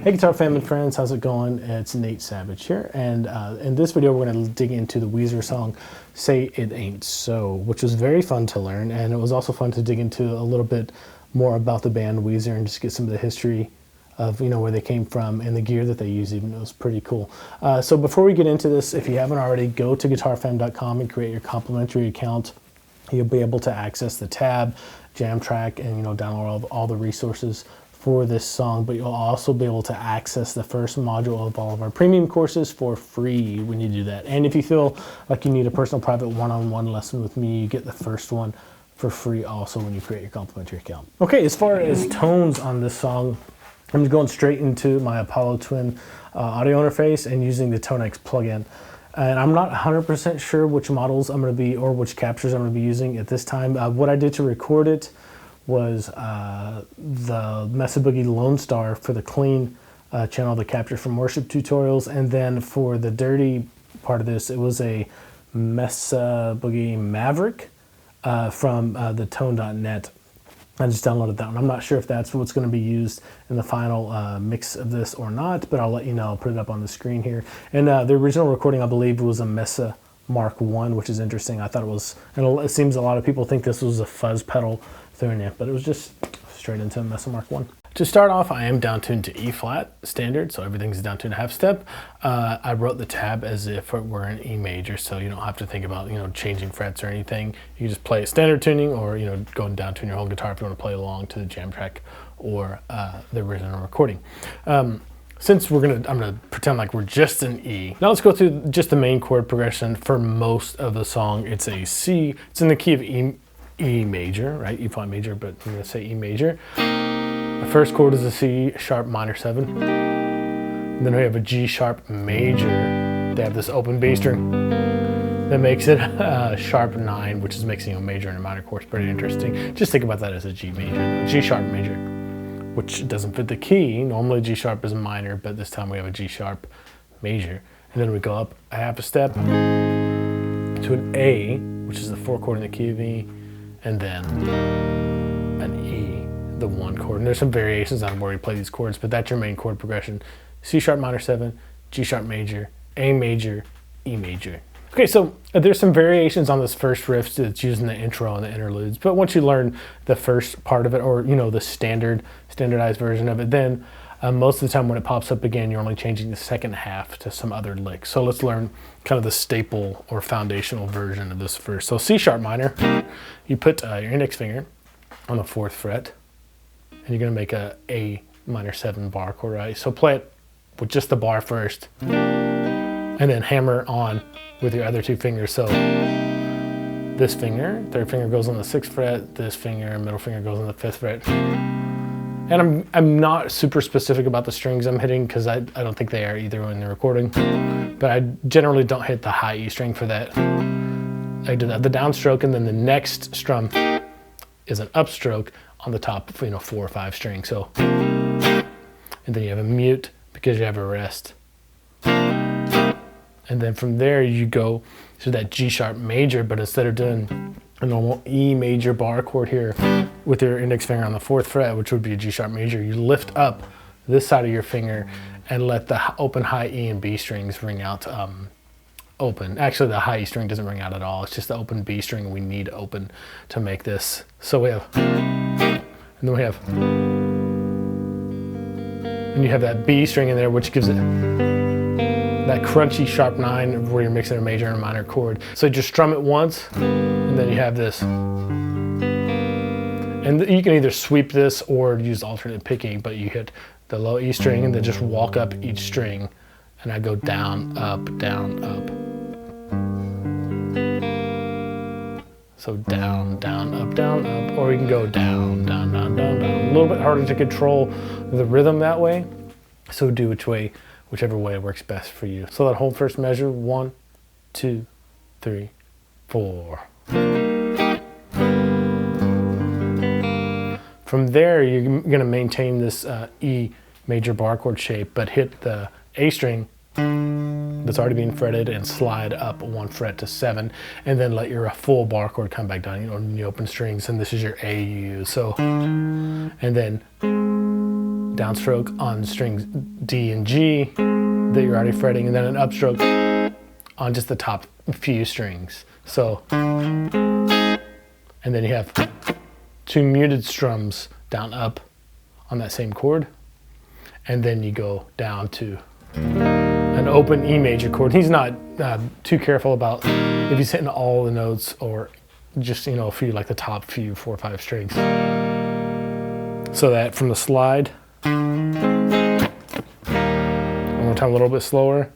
Hey Guitar Fam and friends, how's it going? It's Nate Savage here, and in this video we're going to dig into the Weezer song Say It Ain't So, which was very fun to learn, and it was also fun to dig into a little bit more about the band Weezer and just get some of the history of where they came from and the gear that they use. Even it was pretty cool. So before we get into this, if you haven't already, go to guitarfam.com and create your complimentary account. You'll be able to access the tab, jam track, and download all the resources for this song, but you'll also be able to access the first module of all of our premium courses for free when you do that. And if you feel like you need a personal private one-on-one lesson with me, you get the first one for free also when you create your complimentary account. Okay, as far as tones on this song, I'm just going straight into my Apollo Twin audio interface and using the ToneX plugin. And I'm not 100% sure which models I'm going to be, or which captures I'm going to be using at this time. What I did to record it was the Mesa Boogie Lone Star for the clean channel, the capture from worship tutorials, and then for the dirty part of this, it was a Mesa Boogie Maverick from the tone.net. I just downloaded that one. I'm not sure if that's what's going to be used in the final mix of this or not, but I'll let you know. I'll put it up on the screen here. And the original recording, I believe, was a Mesa Mark I, which is interesting. I thought it was, and it seems a lot of people think this was a fuzz pedal thrown in, but it was just straight into a Mesa Mark I. To start off, I am down tuned to E flat standard, so everything's down tuned a half step. I wrote the tab as if it were an E major, so you don't have to think about changing frets or anything. You can just play standard tuning, or go and down tune your whole guitar if you want to play along to the jam track or the original recording. Since I'm gonna pretend like we're just in E. Now let's go through just the main chord progression for most of the song. It's a C. It's in the key of E major, right? E flat major, but I'm gonna say E major. The first chord is a C sharp minor 7. And then we have a G sharp major. They have this open B string that makes it sharp 9, which is mixing a major and a minor chord. Pretty interesting. Just think about that as a G major, G sharp major, which doesn't fit the key. Normally G sharp is minor, but this time we have a G sharp major. And then we go up a half a step to an A, which is the 4 chord in the key of E, and then an E, the 1 chord. And there's some variations on where you play these chords, but that's your main chord progression. C sharp minor 7, G sharp major, A major, E major. Okay, so there's some variations on this first riff that's used in the intro and the interludes, but once you learn the first part of it, or the standardized version of it, then most of the time when it pops up again, you're only changing the second half to some other lick. So let's learn kind of the staple or foundational version of this first. So C sharp minor, you put your index finger on the 4th fret, and you're gonna make a minor 7 bar chord, right? So play it with just the bar first, and then hammer on with your other 2 fingers. So this finger, 3rd finger goes on the 6th fret, this finger, middle finger goes on the 5th fret. And I'm not super specific about the strings I'm hitting, because I don't think they are either in the recording, but I generally don't hit the high E string for that. I do the downstroke, and then the next strum is an upstroke on the top, 4 or 5 strings. So, and then you have a mute because you have a rest. And then from there you go to that G sharp major, but instead of doing a normal E major bar chord here with your index finger on the 4th fret, which would be a G sharp major, you lift up this side of your finger and let the open high E and B strings ring out open. Actually, the high E string doesn't ring out at all. It's just the open B string we need open to make this. So we have, and then we have, and you have that B string in there, which gives it that crunchy sharp 9 where you're mixing a major and a minor chord. So just strum it once, and then you have this. And you can either sweep this or use alternate picking, but you hit the low E string and then just walk up each string, and I go down, up, up. So down, up, or you can go down, down. A little bit harder to control the rhythm that way, so do whichever way works best for you. So that whole first measure, 1, 2, 3, 4. From there, you're gonna maintain this E major bar chord shape, but hit the A string that's already being fretted and slide up 1 fret to 7, and then let your full bar chord come back down, in the open strings, and this is your A you use. So, and then downstroke on strings D and G that you're already fretting, and then an upstroke on just the top few strings. So, and then you have 2 muted strums down up on that same chord, and then you go down to an open E major chord. He's not too careful about if he's hitting all the notes or just, you know, a few, like the top few 4 or 5 strings. So that from the slide, one more time, a little bit slower.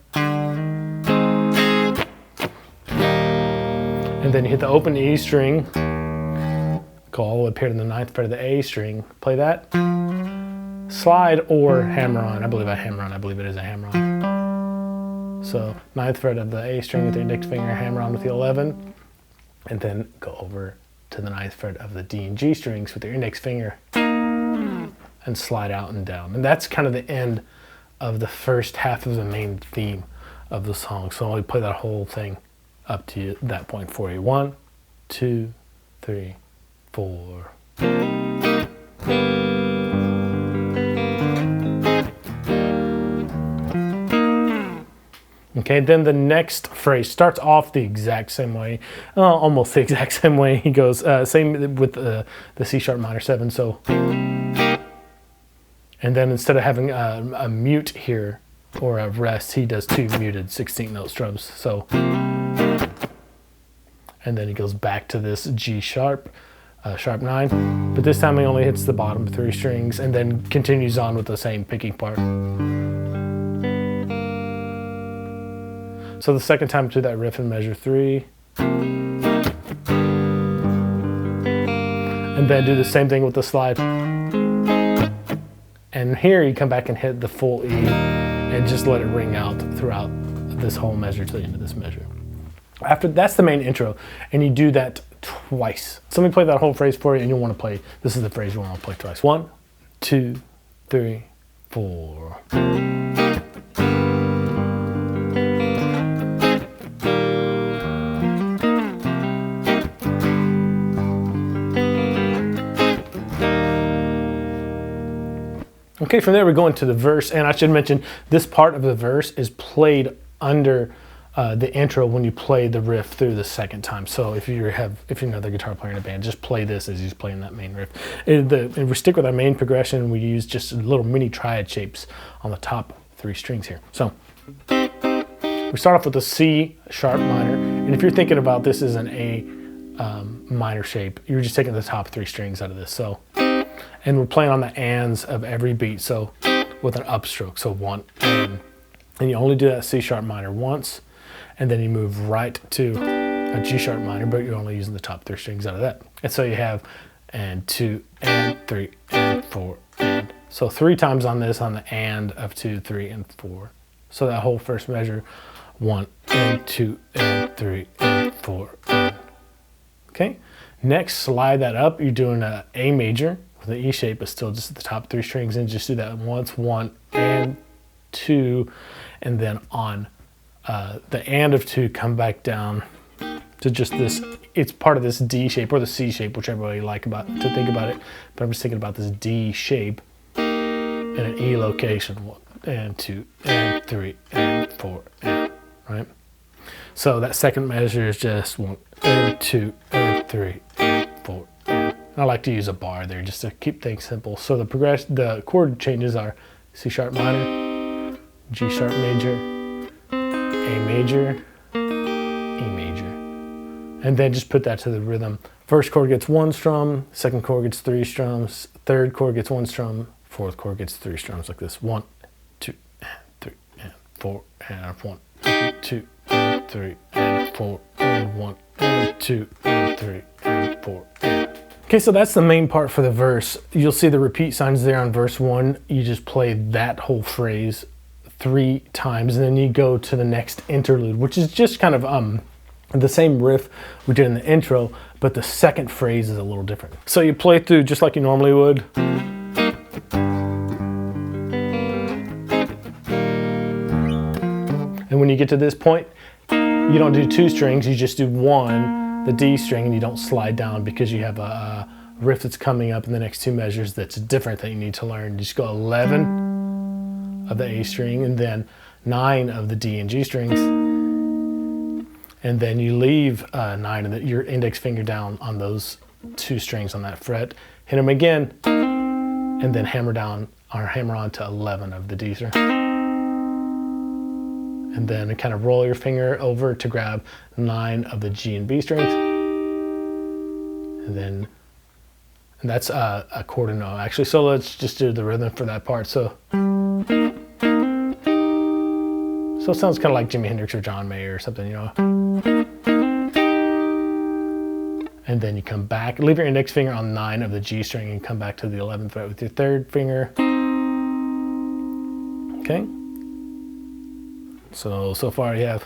And then you hit the open E string, go all the way up here to the 9th fret of the A string, play that, slide or hammer on. I believe I hammer on, I believe it is a hammer on. So 9th fret of the A string with your index finger, hammer on with the 11, and then go over to the 9th fret of the D and G strings with your index finger and slide out and down. And that's kind of the end of the first half of the main theme of the song. So I'll play that whole thing up to that point for you. 1, 2, 3, 4. Okay, then the next phrase starts off the exact same way, almost the exact same way. He goes, same with the C sharp minor 7. So, and then instead of having a mute here or a rest, he does 2 muted 16th note strums. So, and then he goes back to this G sharp, sharp 9, but this time he only hits the bottom 3 strings and then continues on with the same picking part. So the second time to that riff in measure 3. And then do the same thing with the slide. And here you come back and hit the full E and just let it ring out throughout this whole measure to the end of this measure. After that's the main intro, and you do that twice. So let me play that whole phrase for you, and you'll want to play, this is the phrase you want to play twice. 1, 2, 3, 4. Okay, from there we go into the verse, and I should mention this part of the verse is played under the intro when you play the riff through the second time. So if you're another guitar player in a band, just play this as he's playing that main riff. And we stick with our main progression. We use just little mini triad shapes on the top 3 strings here. So we start off with a C sharp minor, and if you're thinking about this as an A minor shape, you're just taking the top 3 strings out of this. So, and we're playing on the ands of every beat, so with an upstroke, so 1 and you only do that C sharp minor once, and then you move right to a G sharp minor, but you're only using the top 3 strings out of that. And so you have and 2 and 3 and 4 and. So 3 times on this on the and of 2, 3, and 4. So that whole first measure, 1 and 2 and 3 and 4 and. Okay, next slide that up, you're doing an A major with the E shape, but still just the top 3 strings, and just do that once, 1 and 2, and then on the and of 2, come back down to just this, it's part of this D shape or the C shape, whichever way you like to think about it, but I'm just thinking about this D shape in an E location, 1 and 2 and 3 and 4 and, right? So that second measure is just 1 and 2 and 3 and 4 and. I like to use a bar there just to keep things simple. So the chord changes are C sharp minor, G sharp major, A major, E major. And then just put that to the rhythm. First chord gets 1 strum, second chord gets 3 strums, third chord gets 1 strum, fourth chord gets 3 strums like this. 1, 2, and 3, and 4, and 1, and 2, and 3, and 4, and 1, and 2, and 3, and 4, and. Okay, so that's the main part for the verse. You'll see the repeat signs there on verse 1. You just play that whole phrase 3 times, and then you go to the next interlude, which is just kind of the same riff we did in the intro, but the second phrase is a little different. So you play through just like you normally would. And when you get to this point, you don't do 2 strings, you just do 1, the D string, and you don't slide down because you have a riff that's coming up in the next two measures that's different that you need to learn. You just go 11 of the A string and then 9 of the D and G strings. And then you leave 9 of your index finger down on those two strings on that fret, hit them again, and then hammer down or hammer on to 11 of the D string. And then kind of roll your finger over to grab 9 of the G and B strings. And that's a quarter note actually. So let's just do the rhythm for that part. So it sounds kind of like Jimi Hendrix or John Mayer or something, you know. And then you come back, leave your index finger on 9 of the G string and come back to the 11th fret with your third finger. Okay. So far you have.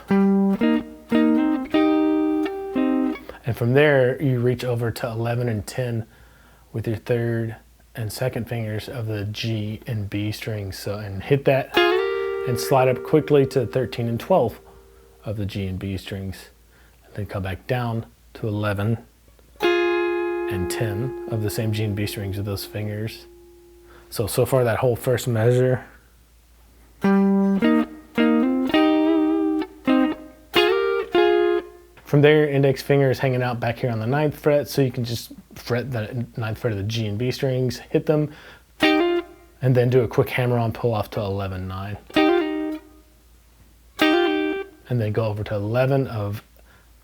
And from there, you reach over to 11 and 10 with your third and second fingers of the G and B strings. So, and hit that and slide up quickly to 13 and 12 of the G and B strings. And then come back down to 11 and 10 of the same G and B strings with those fingers. So far that whole first measure. From there, your index finger is hanging out back here on the 9th fret, so you can just fret the 9th fret of the G and B strings, hit them, and then do a quick hammer-on pull-off to 11-9. And then go over to 11 of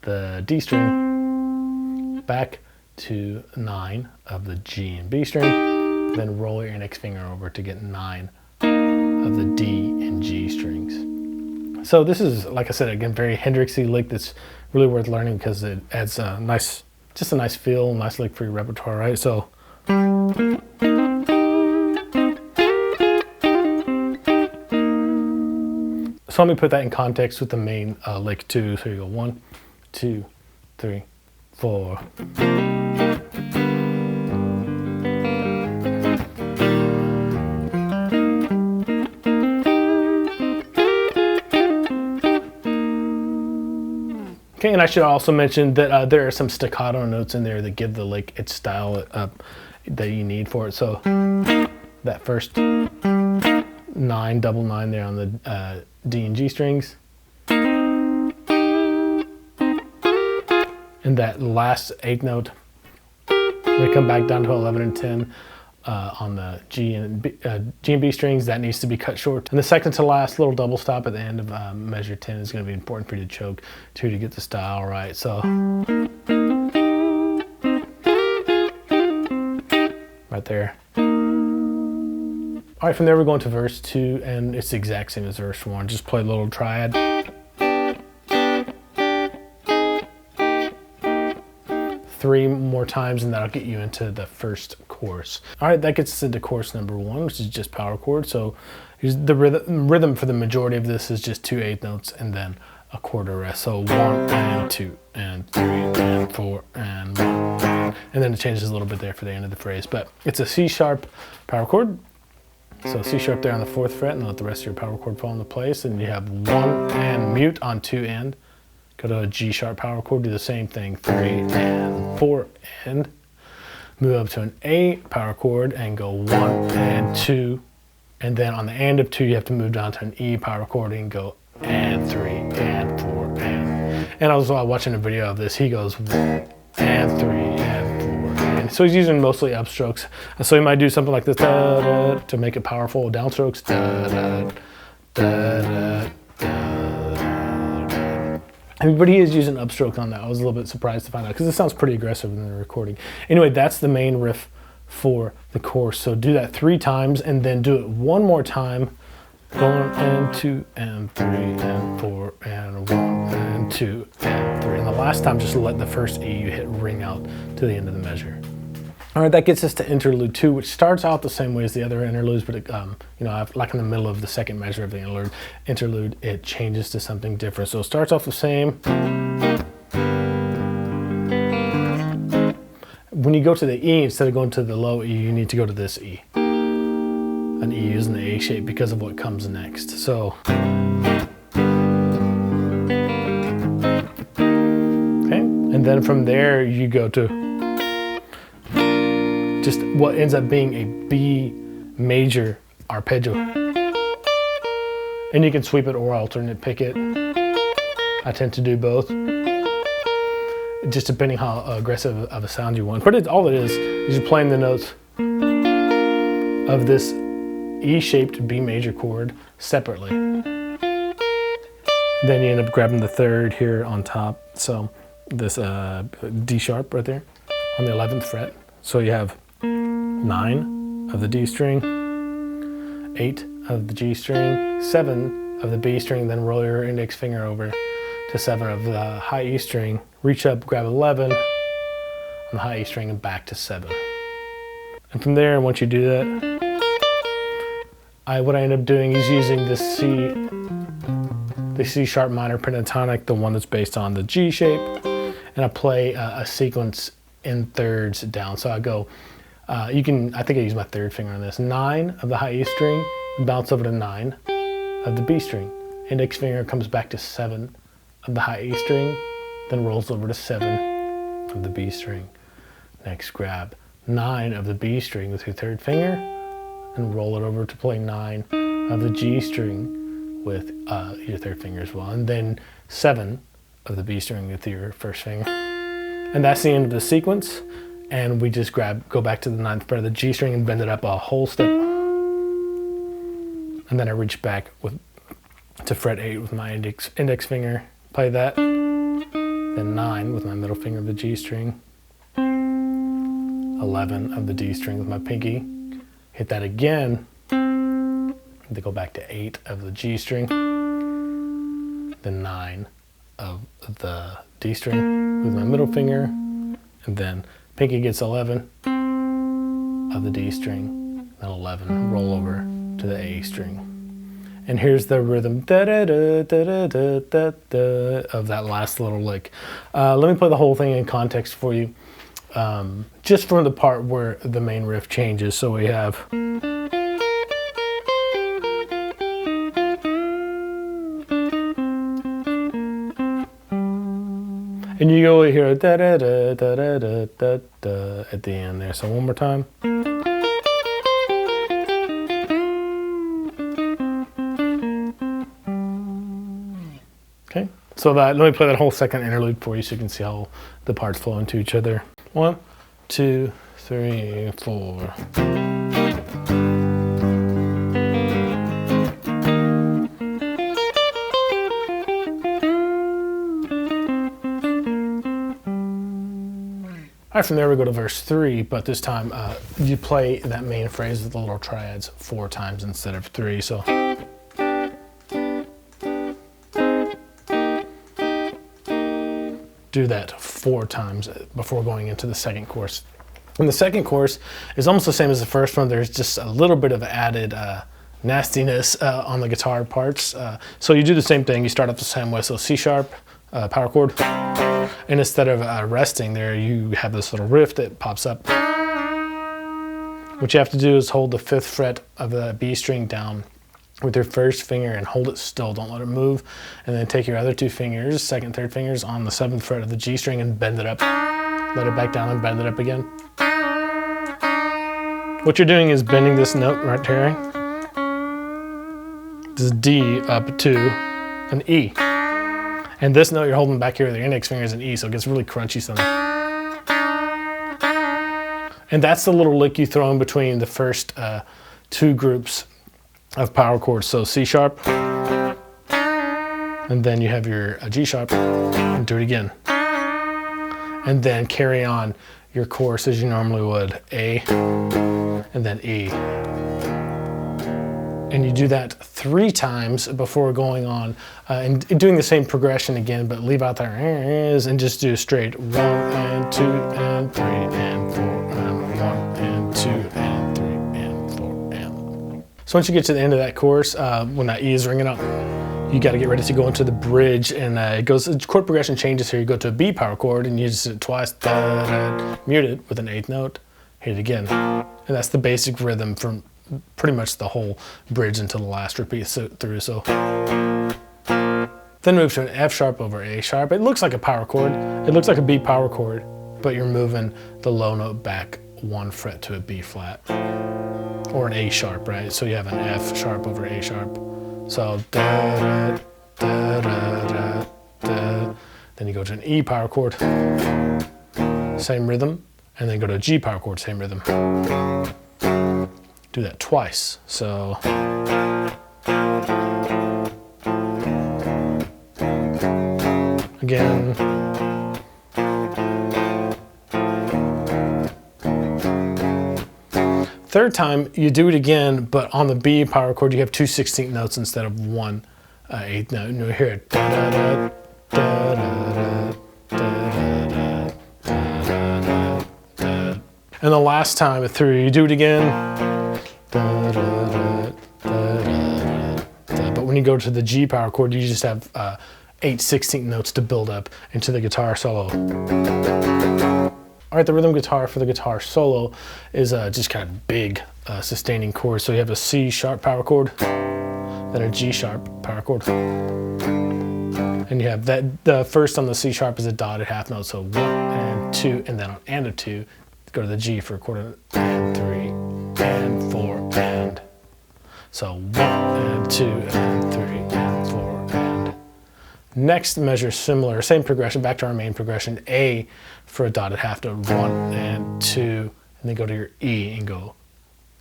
the D string, back to 9 of the G and B string, then roll your index finger over to get 9 of the D and G strings. So this is, like I said, again, very Hendrixy lick that's really worth learning because it adds a nice, just a nice feel, nice lick for your repertoire, right? So let me put that in context with the main lick too. So you go 1, 2, 3, 4. Okay, and I should also mention that there are some staccato notes in there that give the lick its style that you need for it. So that first 9, double 9 there on the D and G strings. And that last 8th note, we come back down to 11 and 10 on the G and B strings. That needs to be cut short. And the second to last little double stop at the end of measure 10 is going to be important for you to choke to get the style right. So right there. All right, from there we're going to verse 2, and it's the exact same as verse 1. Just play a little triad. Three more times, and that'll get you into the first chorus. All right, that gets us into chorus number 1, which is just power chord. So here's the rhythm for the majority of this is just 2 8th notes and then a quarter rest. So 1 and 2 and 3 and 4 and 1 and then it changes a little bit there for the end of the phrase. But it's a C sharp power chord. So C sharp there on the 4th fret, and let the rest of your power chord fall into place. And you have 1 and mute on 2 and. Go to a G sharp power chord, do the same thing, 3 and 4 and. Move up to an A power chord and go 1 and 2. And then on the and of 2, you have to move down to an E power chord and go and 3 and 4 and. And I was watching a video of this, he goes 1 and 3 and 4 and. So he's using mostly upstrokes. So he might do something like this, da, da, to make it powerful, downstrokes, da, da, da, da, da. But he is using upstroke on that. I was a little bit surprised to find out because it sounds pretty aggressive in the recording. Anyway, that's the main riff for the chorus. So do that 3 times and then do it one more time. 1 and 2 and 3 and 4 and 1 and 2 and 3. And the last time, just let the first E you hit ring out to the end of the measure. All right, that gets us to Interlude 2, which starts out the same way as the other interludes, but it, you know, like in the middle of the second measure of the interlude, it changes to something different. So it starts off the same. When you go to the E, instead of going to the low E, you need to go to this E. An E is in the A shape because of what comes next. So, okay, and then from there you go to just what ends up being a B major arpeggio. And you can sweep it or alternate pick it. I tend to do both, just depending how aggressive of a sound you want. But all it is you're playing the notes of this E-shaped B major chord separately. Then you end up grabbing the third here on top. So this D sharp right there on the 11th fret. So you have 9 of the D string, 8 of the G string, 7 of the B string, then roll your index finger over to 7 of the high E string, reach up, grab 11 on the high E string and back to 7. And from there, once you do that, what I end up doing is using the C sharp minor pentatonic, the one that's based on the G shape, and I play a sequence in thirds down. So I go, I think I use my third finger on this, 9 of the high E string, bounce over to 9 of the B string. Index finger comes back to 7 of the high E string, then rolls over to 7 of the B string. Next, grab 9 of the B string with your third finger and roll it over to play 9 of the G string with your third finger as well, and then 7 of the B string with your first finger. And that's the end of the sequence, and we just go back to the 9th fret of the G string and bend it up a whole step, and then I reach back to fret 8 with my index finger, play that, then 9 with my middle finger of the G string, 11 of the D string with my pinky, hit that again, then go back to 8 of the G string, then 9 of the D string with my middle finger, and then pinky gets 11 of the D string, then 11, roll over to the A string. And here's the rhythm da -da -da -da -da -da -da -da of that last little lick. Let me play the whole thing in context for you, just from the part where the main riff changes. So we have and you go hear da da da da da da da da at the end there. So one more time. Okay, so let me play that whole second interlude for you so you can see how the parts flow into each other. 1, 2, 3, 4. All right, from there we go to verse 3, but this time you play that main phrase with the little triads 4 times instead of 3. So do that 4 times before going into the second chorus. And the second chorus is almost the same as the first one. There's just a little bit of added nastiness on the guitar parts. So you do the same thing. You start off the same way. So C sharp, power chord. And instead of resting there, you have this little riff that pops up. What you have to do is hold the 5th fret of the B string down with your first finger and hold it still, don't let it move. And then take your other 2 fingers, 2nd, 3rd fingers on the 7th fret of the G string and bend it up. Let it back down and bend it up again. What you're doing is bending this note right here. This D up to an E. And this note you're holding back here with your index finger is an E, so it gets really crunchy sounding. And that's the little lick you throw in between the first 2 groups of power chords. So C sharp, and then you have your G sharp, and do it again. And then carry on your chorus as you normally would, A, and then E. And you do that 3 times before going on and doing the same progression again, but leave out there and just do straight 1 and 2 and 3 and 4 and 1 and 2 and 3 and 4 and. So once you get to the end of that chorus, when that E is ringing out, you got to get ready to go into the bridge, and chord progression changes here. You go to a B power chord and you just hit it twice, mute it with an 8th note, hit it again, and that's the basic rhythm from pretty much the whole bridge until the last repeat through. So then move to an F sharp over A sharp. It looks like a power chord. It looks like a B power chord, but you're moving the low note back one fret to a B flat or an A sharp, right? So you have an F sharp over A sharp. So da, da, da, da, da, da. Then you go to an E power chord, same rhythm, and then go to a G power chord, same rhythm. Do that twice. So again. Third time, you do it again, but on the B power chord, you have 2 16th notes instead of one 8th note. And you hear it. Da, da, da, da, da, da, da, da, da. And the last time through, you do it again. Da, da, da, da, da, da. But when you go to the G power chord, you just have 8 16th notes to build up into the guitar solo. All right, the rhythm guitar for the guitar solo is just kind of big sustaining chords. So you have a C sharp power chord, then a G sharp power chord. And you have that, the first on the C sharp is a dotted half note, so 1 and 2, and then on and of 2, go to the G for a chord and 3 and 4 and. So 1 and 2 and 3 and 4 and. Next measure similar, same progression, back to our main progression, A for a dotted half note, 1 and 2, and then go to your E and go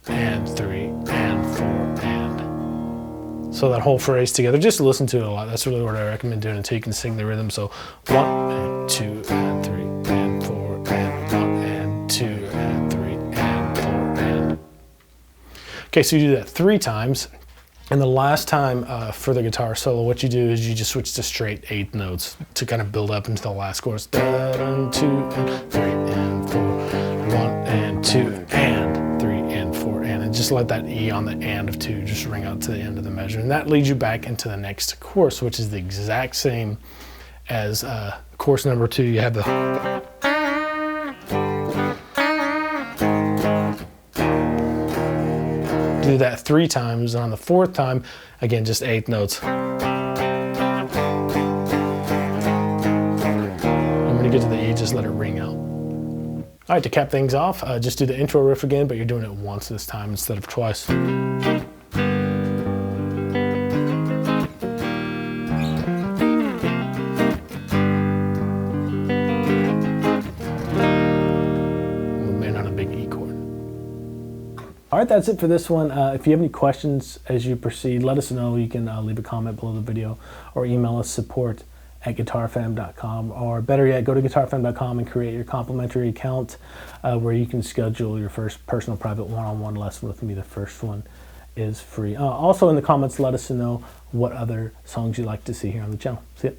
and 3 and 4 and. So that whole phrase together, just listen to it a lot. That's really what I recommend doing until you can sing the rhythm. So 1 and 2 and 3 and 4 and 1 and 2 and 3 and 4 and. Okay, so you do that 3 times. And the last time for the guitar solo, what you do is you just switch to straight 8th notes to kind of build up into the last chorus. 2 and 3 and 4, 1 and 2 and 3 and 4 and just let that E on the and of 2 just ring out to the end of the measure. And that leads you back into the next chorus, which is the exact same as chorus number 2. You have the do that 3 times, and on the 4th time, again, just 8th notes. And when you get to the E, just let it ring out. All right, to cap things off, just do the intro riff again, but you're doing it once this time instead of twice. All right, that's it for this one. If you have any questions as you proceed, let us know. You can leave a comment below the video or email us support@guitarfam.com, or better yet, go to guitarfam.com and create your complimentary account where you can schedule your first personal private one-on-one lesson with me. The first one is free. Also in the comments, let us know what other songs you'd like to see here on the channel. See ya.